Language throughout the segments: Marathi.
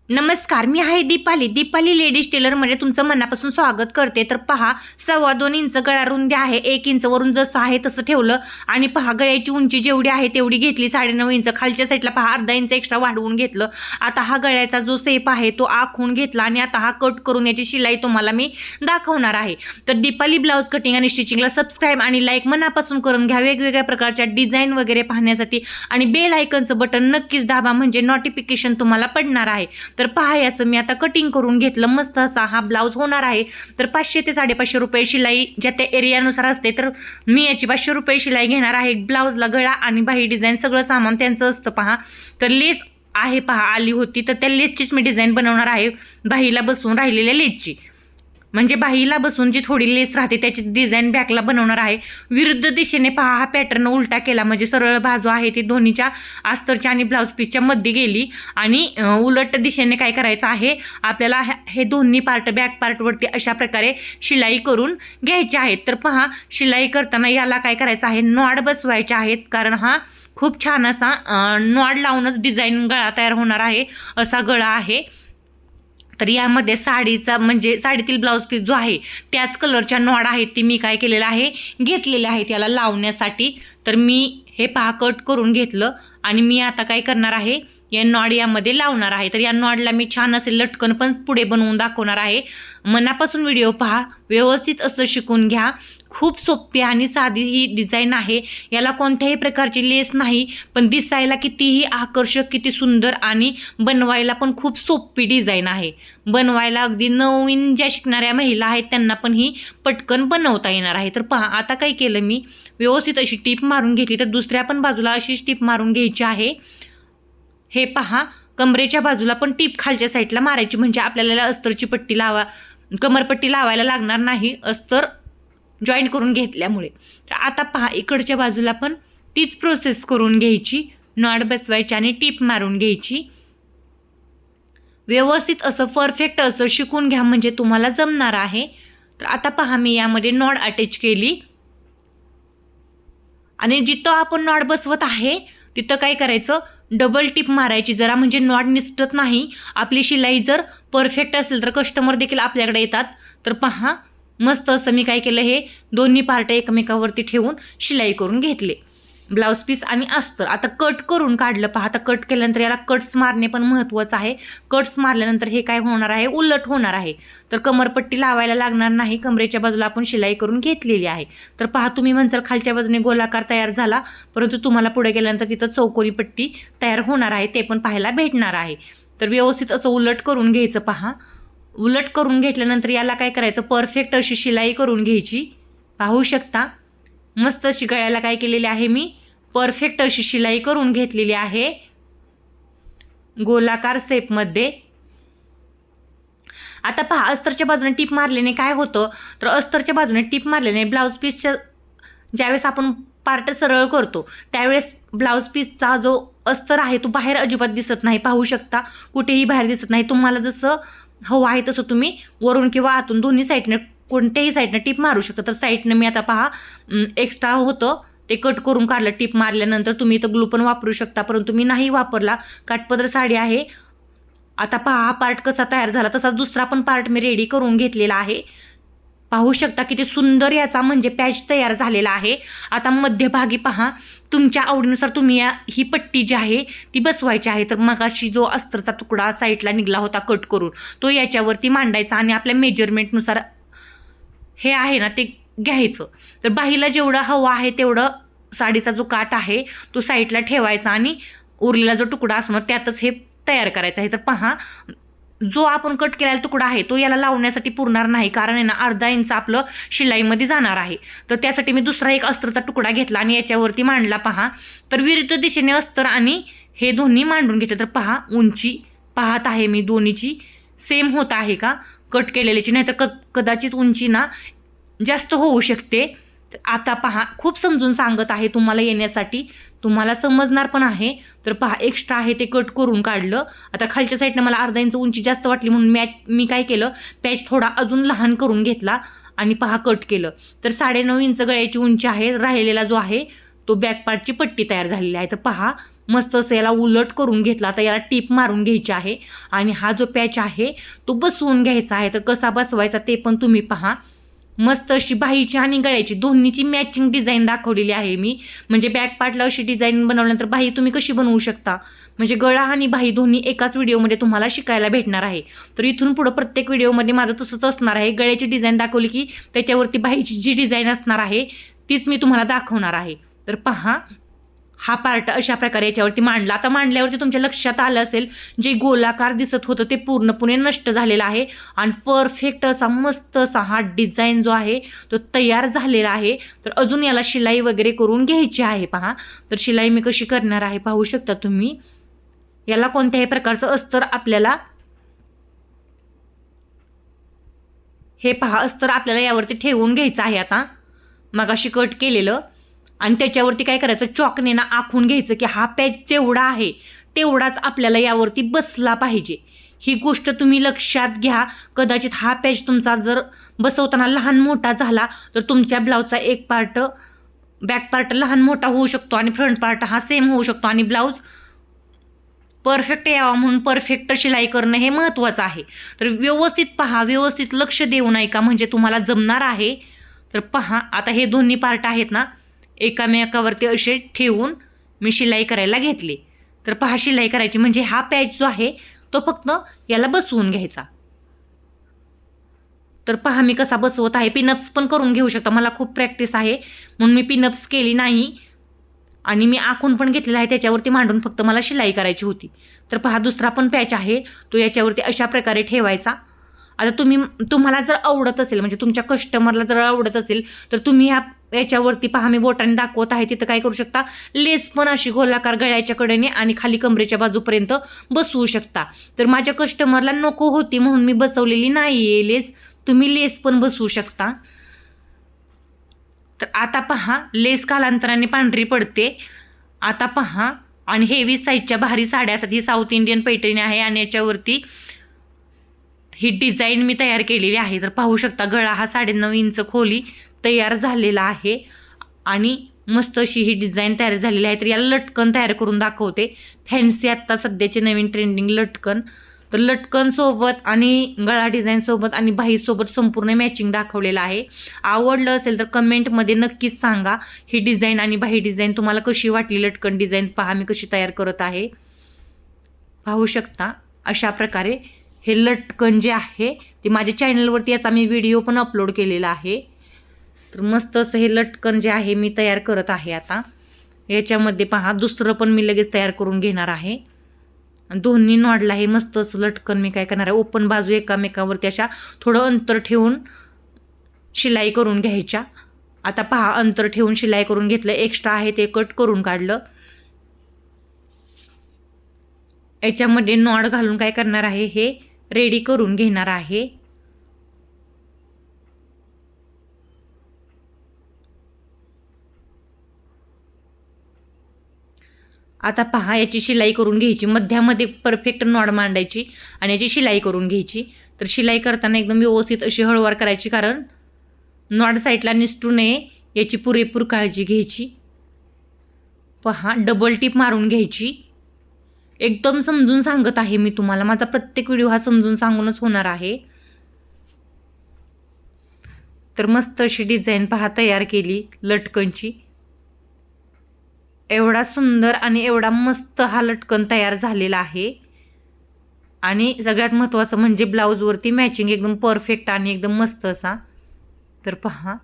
नमस्कार, मी आहे दीपाली लेडीज टेलरमध्ये तुमचं मनापासून स्वागत करते. तर पहा, 2.25 इंच गळा रुंदी आहे. 1 इंच वरून जसं आहे तसं ठेवलं आणि पहा गळ्याची उंची जेवढी आहे तेवढी घेतली. 9.5 इंच खालच्या साईडला पहा अर्धा इंच एक्स्ट्रा वाढवून घेतलं. आता हा गळ्याचा जो सेप आहे तो आखून घेतला आणि आता हा कट करून याची शिलाई तुम्हाला मी दाखवणार आहे. तर दीपाली ब्लाऊज कटिंग आणि स्टिचिंगला सबस्क्राईब आणि लाईक मनापासून करून घ्या. वेगवेगळ्या प्रकारच्या डिझाईन वगैरे पाहण्यासाठी आणि बेल आयकनचं बटन नक्कीच दाबा, म्हणजे नोटिफिकेशन तुम्हाला पडणार आहे. तर पहा, याचं मी आता कटिंग करून घेतलं. मस्त असा हा ब्लाऊज होणार आहे. तर 500 ते 550 रुपये शिलाई ज्या त्या एरियानुसार असते. तर मी याची 500 रुपये शिलाई घेणार आहे. ब्लाऊजला गळा आणि बाही डिझाईन सगळं सामान त्यांचं असतं. पहा, तर लेस आहे पहा आली होती, तर त्या लेसचीच मी डिझाईन बनवणार आहे. बाहीला बसून राहिलेल्या लेसची, म्हणजे बाहीला बसून जी थोडी लेस राहते त्याची डिझाईन बॅकला बनवणार आहे. विरुद्ध दिशेने पहा हा पॅटर्न उलटा केला, म्हणजे सरळ बाजू आहे ती दोन्हीच्या अस्तरच्या आणि ब्लाऊज पीसच्या मध्ये गेली आणि उलट दिशेने काय करायचं आहे आपल्याला, हे दोन्ही पार्ट बॅक पार्टवरती अशा प्रकारे शिलाई करून घ्यायची आहेत. तर पहा, शिलाई करताना याला काय करायचं आहे, नॉड बसवायचे आहेत, कारण हा खूप छान असा नॉड लावूनच डिझाईन गळा तयार होणार आहे. असा गळा आहे. तर यामध्ये साडीचा म्हणजे साडीतील ब्लाऊज पीस जो आहे त्याच कलरच्या नॉड आहेत ती मी काय केलेलं आहे घेतलेल्या आहेत याला लावण्यासाठी. तर मी हे पहा कट करून घेतलं आणि मी आता काय करणार आहे, या नॉड यामध्ये लावणार आहे. तर या नॉडला मी छान असे लटकन पण पुढे बनवून दाखवणार आहे. मनापासून व्हिडिओ पहा, व्यवस्थित असं शिकून घ्या. खूप सोपी आणि साधी ही डिझाईन आहे. याला कोणत्याही प्रकारची लेस नाही, पण दिसायला कितीही आकर्षक, किती सुंदर आणि बनवायला पण खूप सोपी डिझाईन आहे. बनवायला अगदी नवीन ज्या शिकणाऱ्या महिला आहेत त्यांना पण ही पटकन बनवता येणार आहे. तर पहा, आता काय केलं मी, व्यवस्थित अशी टीप मारून घेतली. तर दुसऱ्या पण बाजूला अशीच टीप मारून घ्यायची आहे. हे पहा, कमरेच्या बाजूला पण टीप खालच्या साईडला मारायची, म्हणजे आपल्याला अस्तरची पट्टी कमरपट्टी लावायला लागणार नाही, अस्तर जॉईन करून घेतल्यामुळे. तर आता पहा, इकडच्या बाजूला पण तीच प्रोसेस करून घ्यायची. नॉड बसवायची आणि टीप मारून घ्यायची. व्यवस्थित असं परफेक्ट असं शिकून घ्या, म्हणजे तुम्हाला जमणार आहे. तर आता पहा, मी यामध्ये नॉड अटॅच केली आणि जिथं आपण नॉड बसवत आहे तिथं काय करायचं, डबल टिप मारायची जरा, म्हणजे नॉड निसटत नाही. आपली शिलाई जर परफेक्ट असेल तर कस्टमर देखील आपल्याकडे येतात. तर पहा, मस्त असं मी काय केलं, हे दोन्ही पार्ट एकमेकावरती ठेवून शिलाई करून घेतले, ब्लाऊज पीस आणि अस्तर. आता कट करून काढलं. पहा, आता कट केल्यानंतर याला कट्स मारणे पण महत्त्वाचं आहे. कट्स मारल्यानंतर हे काय होणार आहे, उलट होणार आहे. तर कमरपट्टी लावायला लागणार नाही. कमरेच्या बाजूला आपण शिलाई करून घेतलेली आहे. तर पहा, तुम्ही म्हणसाल खालच्या बाजूने गोलाकार तयार झाला, परंतु तुम्हाला पुढे गेल्यानंतर तिथं चौकोनी पट्टी तयार होणार आहे, ते पण पाहायला भेटणार आहे. तर व्यवस्थित असं उलट करून घ्यायचं. पहा, उलट करून घेतल्यानंतर याला काय करायचं, परफेक्ट अशी शिलाई करून घ्यायची. पाहू शकता, मस्त अशी गळ्याला काय केलेली आहे मी, परफेक्ट अशी शिलाई करून घेतलेली आहे गोलाकार सेपमध्ये. आता पहा, अस्तरच्या बाजूने टीप मारल्याने काय होतं, तर अस्तरच्या बाजूने टीप मारल्याने ब्लाऊज पीसच्या ज्यावेळेस आपण पार्ट सरळ करतो त्यावेळेस ब्लाऊज पीसचा जो अस्तर आहे तो बाहेर अजिबात दिसत नाही. पाहू शकता, कुठेही बाहेर दिसत नाही. तुम्हाला जसं हवं आहे तसं तुम्ही वरून किंवा आतून दोन्ही साईडनं कोणत्याही साईडनं टीप मारू शकता. तर साईडनं मी आता पहा एक्स्ट्रा होतं ते कट करून काढलं. टीप मारल्यानंतर तुम्ही इथं ग्लू पण वापरू शकता, परंतु मी नाही वापरला. काठपदर साडी आहे. आता पहा, हा पार्ट कसा तयार झाला, तसाच दुसरा पण पार्ट मी रेडी करून घेतलेला आहे. पाहू शकता किती सुंदर याचा म्हणजे पॅच तयार झालेला आहे. आता मध्यभागी पहा, तुमच्या आवडीनुसार तुम्ही ही पट्टी जी आहे ती बसवायची आहे. तर मगाशी जो अस्तरचा तुकडा साईडला निघला होता कट करून, तो याच्यावरती मांडायचा आणि आपल्या मेजरमेंटनुसार हे आहे ना ते घ्यायचं. तर बाहीला जेवढं हवं आहे तेवढं साडीचा जो काठ आहे तो साईडला ठेवायचा आणि उरलेला जो तुकडा असणार त्यातच हे तयार करायचं आहे. तर पहा, जो आपण कट केलेला तुकडा आहे तो याला लावण्यासाठी पुरणार नाही, कारण आहे ना अर्धा इंच आपलं शिलाईमध्ये जाणार आहे. तर त्यासाठी मी दुसरा एक अस्तरचा तुकडा घेतला आणि याच्यावरती मांडला. पहा, तर विरुद्ध दिशेने अस्तर आणि हे दोन्ही मांडून घेतलं. तर पहा, उंची पाहत आहे मी दोन्हीची सेम होत आहे का कट केलेल्याची, नाहीतर कदाचित उंची ना जास्त होऊ शकते. तर आता पहा, खूप समजून सांगत आहे तुम्हाला येण्यासाठी, तुम्हाला समजणार पण आहे. तर पहा, एक्स्ट्रा आहे ते कट करून काढलं. आता खालच्या साईडनं मला अर्धा इंच उंची जास्त वाटली म्हणून मी काय केलं, पॅच थोडा अजून लहान करून घेतला आणि पहा कट केलं. तर 9.5 इंच गळ्याची उंची आहे. राहिलेला जो आहे तो बॅक पार्टची पट्टी तयार झालेली आहे. तर पहा, मस्त असं याला उलट करून घेतला. आता याला टीप मारून घ्यायची आहे आणि हा जो पॅच आहे तो बसवून घ्यायचा आहे. तर कसा बसवायचा ते पण तुम्ही पहा. मस्त अशी बाहीची आणि गळ्याची दोन्हीची मॅचिंग डिझाईन दाखवलेली आहे मी. म्हणजे बॅक पार्टला अशी डिझाईन बनवल्यानंतर बाही तुम्ही कशी बनवू शकता, म्हणजे गळा आणि बाही दोन्ही एकाच व्हिडिओमध्ये तुम्हाला शिकायला भेटणार आहे. तर इथून पुढं प्रत्येक व्हिडिओमध्ये माझं तसंच असणार आहे. गळ्याची डिझाईन दाखवली की त्याच्यावरती बाहीची जी डिझाईन असणार आहे तीच मी तुम्हाला दाखवणार आहे. तर पहा, हा पार्ट अशा प्रकारे याच्यावरती मांडला. आता मांडल्यावरती तुमच्या लक्षात आलं असेल जे गोलाकार दिसत होतं ते पूर्णपणे नष्ट झालेलं आहे आणि परफेक्ट असा मस्त असा हा डिझाईन जो आहे तो तयार झालेला आहे. तर अजून याला शिलाई वगैरे करून घ्यायची आहे. पहा, तर शिलाई मी कशी करणार आहे पाहू शकता तुम्ही. याला कोणत्याही प्रकारचं अस्तर आपल्याला, हे पहा अस्तर आपल्याला यावरती ठेवून घ्यायचं आहे. आता मगाशी कट केलेलं आणि त्याच्यावरती काय करायचं, चॉकने ना आखून घ्यायचं की हा पॅच जेवढा आहे तेवढाच आपल्याला यावरती बसला पाहिजे. ही गोष्ट तुम्ही लक्षात घ्या. कदाचित हा पॅच तुमचा जर बसवताना लहान मोठा झाला तर तुमच्या ब्लाऊजचा एक पार्ट, बॅक पार्ट लहान मोठा होऊ शकतो आणि फ्रंट पार्ट हा सेम होऊ शकतो आणि ब्लाऊज परफेक्ट यावा म्हणून परफेक्ट शिलाई करणं हे महत्त्वाचं आहे. तर व्यवस्थित पहा, व्यवस्थित लक्ष देऊ नये का, म्हणजे तुम्हाला जमणार आहे. तर पहा, आता हे दोन्ही पार्ट आहेत ना एकामेकावरती असे ठेवून मी शिलाई करायला घेतली. तर पहा, शिलाई करायची म्हणजे हा पॅच जो आहे तो फक्त याला बसवून घ्यायचा. तर पहा मी कसा बसवत आहे. पिनअप्स पण करून घेऊ शकता. मला खूप प्रॅक्टिस आहे म्हणून मी पिनअप्स केली नाही आणि मी आखून पण घेतलेला आहे. त्याच्यावरती मांडून फक्त मला शिलाई करायची होती. तर पहा, दुसरा पण पॅच आहे तो याच्यावरती अशा प्रकारे ठेवायचा. आता तुम्हाला जर आवडत असेल, म्हणजे तुमच्या कस्टमरला जर आवडत असेल तर तुम्ही याच्यावरती पहा मी बोटाने दाखवत आहे तिथं काय करू शकता, लेस पण अशी गोलाकार गळ्याच्या कडेने आणि खाली कमरेच्या बाजूपर्यंत बसवू शकता. तर माझ्या कस्टमरला नको होती म्हणून मी बसवलेली नाही आहे लेस. तुम्ही लेस पण बसवू शकता. तर आता पहा, लेस कालांतराने पांढरी पडते. आता पहा, आणि हेवी साईजच्या भारी साड्या असतात. ही साऊथ इंडियन पैठणी आहे आणि याच्यावरती ही डिझाईन मी तयार केलेली आहे. तर पाहू शकता गळा हा 9.5 इंच खोली तयार झालेला आहे आणि मस्त अशी ही डिझाईन तयार झालेली आहे. तर याला लटकन तयार करून दाखवते. फॅन्सी आत्ता सध्याचे नवीन ट्रेंडिंग लटकन. तर लटकन सोबत आणि गळा डिझाईन सोबत आणि बाही सोबत संपूर्ण मॅचिंग दाखवलेलं आहे. आवडलं असेल तर कमेंटमध्ये नक्कीच सांगा ही डिझाईन आणि बाही डिझाईन तुम्हाला कशी वाटली. लटकन डिझाईन पहा मी कशी तयार करत आहे. पाहू शकता अशा प्रकारे हे लटकन जे आहे ते माझ्या चॅनलवरती याचा मी व्हिडिओ पण अपलोड केलेला आहे. तर मस्त असं हे लटकन जे आहे मी तयार करत आहे. आता याच्यामध्ये पहा दुसरं पण मी लगेच तयार करून घेणार आहे. दोन्ही नॉडला हे मस्त असं लटकन मी काय करणार आहे, ओपन बाजू एकामेकावरती अशा थोडं अंतर ठेवून शिलाई करून घ्यायच्या. आता पहा अंतर ठेवून शिलाई करून घेतलं. एक्स्ट्रा आहे ते कट करून काढलं. याच्यामध्ये नॉड घालून काय करणार आहे, हे रेडी करून घेणार आहे. आता पहा याची शिलाई करून घ्यायची. मध्यामध्ये परफेक्ट नॉड मांडायची आणि याची शिलाई करून घ्यायची. तर शिलाई करताना एकदम व्यवस्थित अशी हळूवार करायची, कारण नॉड साईडला निसटू नये याची पुरेपूर काळजी घ्यायची. पहा डबल टिप मारून घ्यायची. एकदम समजून सांगत आहे मी तुम्हाला. माझा प्रत्येक व्हिडिओ हा समजून सांगूनच होणार आहे. तर मस्त अशी डिझाईन पहा तयार केली लटकनची. एवढा सुंदर आणि एवढा मस्त हा लटकन तयार झालेला आहे. आणि सगळ्यात महत्त्वाचं म्हणजे ब्लाऊजवरती मॅचिंग एकदम परफेक्ट आणि एकदम मस्त असा. तर पहा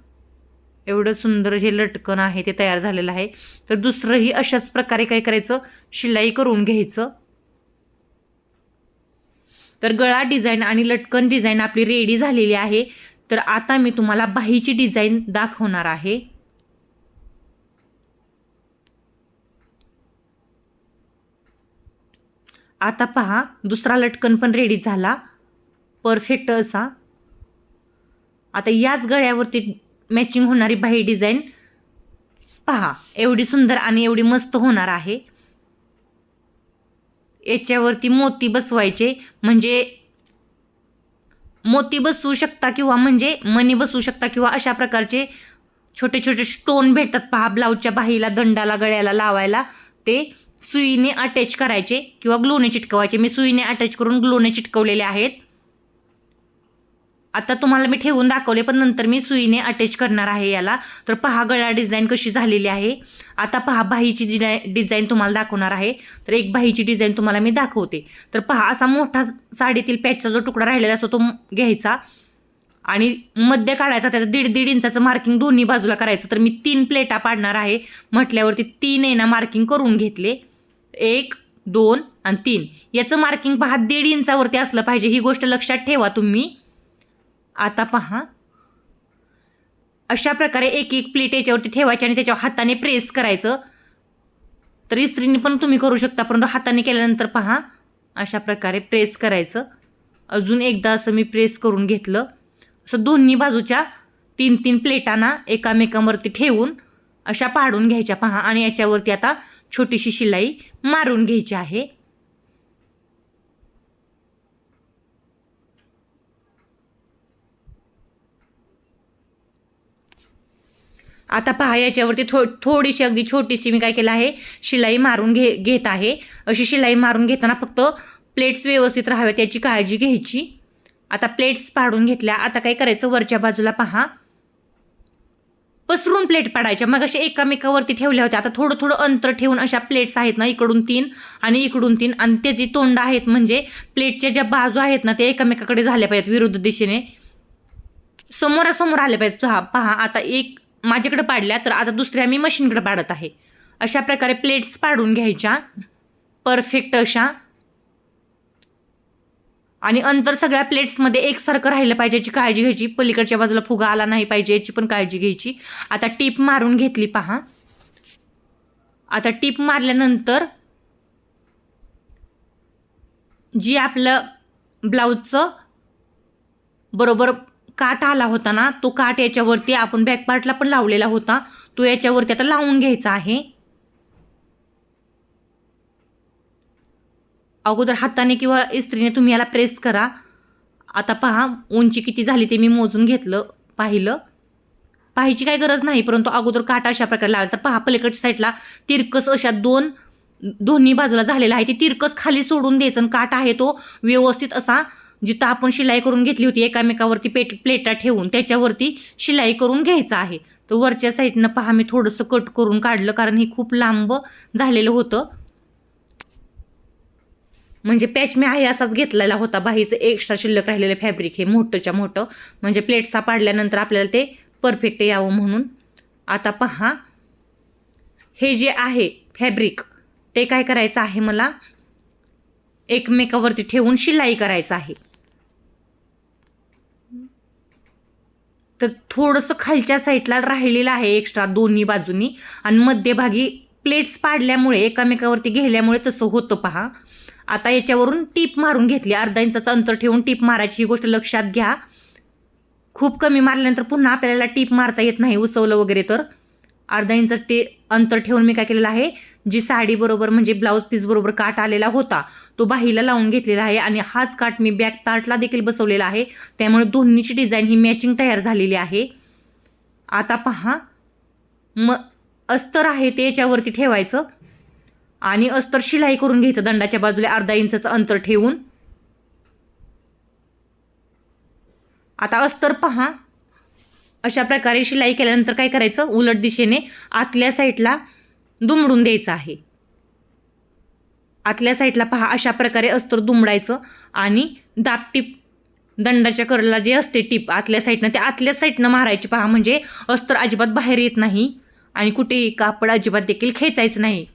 एवढं सुंदर हे लटकन आहे ते तयार झालेलं आहे. तर दुसरंही अशाच प्रकारे काय करायचं, शिलाई करून घ्यायचं. तर गळा डिझाईन आणि लटकन डिझाईन आपली रेडी झालेली आहे. तर आता मी तुम्हाला बाहीची डिझाईन दाखवणार आहे. आता पहा दुसरा लटकन पण रेडी झाला परफेक्ट असा. आता याच गळ्यावरती मॅचिंग होणारी बाही डिझाईन पहा एवढी सुंदर आणि एवढी मस्त होणार आहे. याच्यावरती मोती बसवायचे, म्हणजे मोती बसवू शकता किंवा म्हणजे मणी बसवू शकता किंवा अशा प्रकारचे छोटे छोटे स्टोन भेटतात पहा ब्लाऊजच्या बाहीला, दंडाला, गळ्याला लावायला. ते सुईने अटॅच करायचे किंवा ग्लूने चिटकवायचे. मी सुईने अटॅच करून ग्लूने चिटकवलेले आहेत. आता तुम्हाला मी ठेवून दाखवले, पण नंतर मी सुईने अटॅच करणार आहे याला. तर पहा गळा डिझाईन कशी झालेली आहे. आता पहा बाहीची डिझाईन तुम्हाला दाखवणार आहे. तर एक बाहीची डिझाईन तुम्हाला मी दाखवते. तर पहा असा मोठा साडीतील पॅचचा जो तुकडा राहिलेला असतो तो घ्यायचा आणि मध्य काढायचा. त्याचं 1.5 इंचाचं मार्किंग दोन्ही बाजूला करायचं. तर मी 3 प्लेटा पाडणार आहे म्हटल्यावरती 3 आहे ना मार्किंग करून घेतले. 1, 2 आणि 3 याचं मार्किंग पहा 1.5 इंचावरती असलं पाहिजे. ही गोष्ट लक्षात ठेवा तुम्ही. आता पहा अशा प्रकारे एक एक प्लेट याच्यावरती ठेवायची आणि त्याच्यावर हाताने प्रेस करायचं. तर इस्त्रीने पण तुम्ही करू शकता, परंतु हाताने केल्यानंतर पहा अशा प्रकारे प्रेस करायचं. अजून एकदा असं मी प्रेस करून घेतलं. असं दोन्ही बाजूच्या 3-3 प्लेटांना एकामेकांवरती ठेवून अशा पाडून घ्यायच्या पहा. आणि याच्यावरती आता छोटीशी शिलाई मारून घ्यायची आहे. आता पहा याच्यावरती थोडीशी अगदी छोटीशी मी काय केलं आहे शिलाई मारून घेत आहे. अशी शिलाई मारून घेताना फक्त प्लेट्स व्यवस्थित राहाव्यात याची काळजी घ्यायची. आता प्लेट्स पाडून घेतल्या. आता काय करायचं वरच्या बाजूला पहा पसरून प्लेट पाडायच्या. मग अशा एकामेकावरती ठेवल्या होत्या. आता थोडं थोडं अंतर ठेवून अशा प्लेट्स आहेत ना इकडून 3 आणि इकडून 3 आणि त्याची तोंड आहेत म्हणजे प्लेटच्या ज्या बाजू आहेत ना ते एकामेकाकडे झाल्या पाहिजेत. विरुद्ध दिशेने समोरासमोर आले पाहिजेत. पहा आता एक माझ्याकडे पाडल्या तर आता दुसऱ्या मी मशीनकडे पाडत आहे. अशा प्रकारे प्लेट्स पाडून घ्यायच्या परफेक्ट अशा. आणि अंतर सगळ्या प्लेट्समध्ये एकसारखं राहिलं पाहिजे याची काळजी घ्यायची. पलीकडच्या बाजूला फुगा आला नाही पाहिजे याची पण काळजी घ्यायची. आता टीप मारून घेतली पहा. आता टीप मारल्यानंतर जी आपलं ब्लाऊजचं बरोबर काट आला होता ना तो काट याच्यावरती आपण बॅक पार्टला पण लावलेला होता तो याच्यावरती आता लावून घ्यायचा आहे. अगोदर हाताने किंवा इस्त्रीने तुम्ही याला प्रेस करा. आता पहा उंची किती झाली ते मी मोजून घेतलं पाहिलं. पाहायची काही गरज नाही परंतु अगोदर काटा अशा प्रकारे लावायचा. तर पहा पलीकडच्या साईडला तिरकस अशा दोन्ही बाजूला झालेला आहे. ते तिरकस खाली सोडून द्यायचं आणि काटा आहे तो व्यवस्थित असा जिथं आपण शिलाई करून घेतली होती एकामेकावरती प्लेटा ठेवून त्याच्यावरती शिलाई करून घ्यायचा आहे. तर वरच्या साईडनं पहा मी थोडंसं कट करून काढलं कारण हे खूप लांब झालेलं होतं. म्हणजे पॅच मी आहे असाच घेतलेला होता. बाहीचं एक्स्ट्रा शिल्लक राहिलेलं फॅब्रिक हे मोठंच्या मोठं म्हणजे प्लेट्सा पाडल्यानंतर आपल्याला ते परफेक्ट यावं म्हणून. आता पहा हे जे आहे फॅब्रिक ते काय करायचं आहे मला एकमेकावरती ठेवून शिलाई करायचं आहे. तर थोडंसं खालच्या साईडला राहिलेलं आहे एक्स्ट्रा दोन्ही बाजूनी आणि मध्यभागी प्लेट्स पाडल्यामुळे एकामेकावरती घेतल्यामुळे तसं होतं पहा. आता याच्यावरून टीप मारून घेतली. अर्धा इंचाचं अंतर ठेवून टीप मारायची ही गोष्ट लक्षात घ्या. खूप कमी मारल्यानंतर पुन्हा आपल्याला टीप मारता येत नाही उसवलं वगैरे. तर अर्धा इंच अंतर ठेवून मी काय केलेलं आहे जी साडी बरोबर म्हणजे ब्लाऊज पीस बरोबर काट आलेला होता तो बाहीला लावून घेतलेला आहे आणि हाच काट मी बॅक पार्टला देखील बसवलेला आहे. त्यामुळे दोन्हीची डिझाईन ही मॅचिंग तयार झालेली आहे. आता पहा अस्तर आहे ते याच्यावरती ठेवायचं आणि अस्तर शिलाई करून घ्यायचं दंडाच्या बाजूला अर्धा इंचाचं अंतर ठेवून. आता अस्तर पहा अशा प्रकारे शिलाई केल्यानंतर काय करायचं उलट दिशेने आतल्या साईडला दुमडून द्यायचं आहे. आतल्या साईडला पहा अशा प्रकारे अस्तर दुमडायचं आणि दाबटीप दंडाच्या करला जे असते टीप आतल्या साईडनं ते आतल्या साईडनं मारायची पहा. म्हणजे अस्तर अजिबात बाहेर येत नाही आणि कुठेही कापड अजिबात देखील खेचायचं नाही.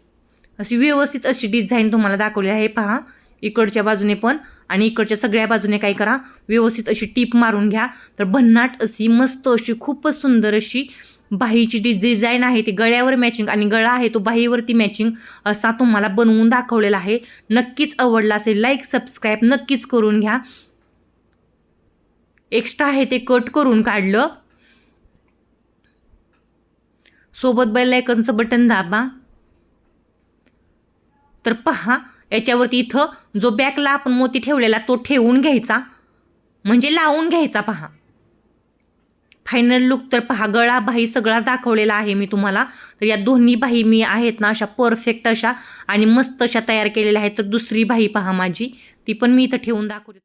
अशी व्यवस्थित अशी डिझाईन तुम्हाला दाखवली आहे पहा. इकडच्या बाजूने पण आणि इकडच्या सगळ्या बाजूने काय करा व्यवस्थित अशी टीप मारून घ्या. तर भन्नाट अशी मस्त अशी खूपच सुंदर अशी बाहीची डिझाईन आहे ती गळ्यावर मॅचिंग आणि गळा आहे तो बाहीवरती मॅचिंग असा तुम्हाला बनवून दाखवलेला आहे. नक्कीच आवडला असेल लाईक सबस्क्राईब नक्कीच करून घ्या. एक्स्ट्रा आहे ते कट करून काढलं. सोबत बेल आयकॉनचं बटन दाबा. तर पहा याच्यावरती इथं जो बॅकला आपण मोती ठेवलेला तो ठेवून घ्यायचा म्हणजे लावून घ्यायचा पहा. फायनल लुक तर पहा, गळा बाही सगळाच दाखवलेला आहे मी तुम्हाला. तर या दोन्ही बाही मी आहेत ना अशा परफेक्ट अशा आणि मस्त अशा तयार केलेल्या आहेत. तर दुसरी बाही पहा माझी, ती पण मी इथं ठेवून दाखवते.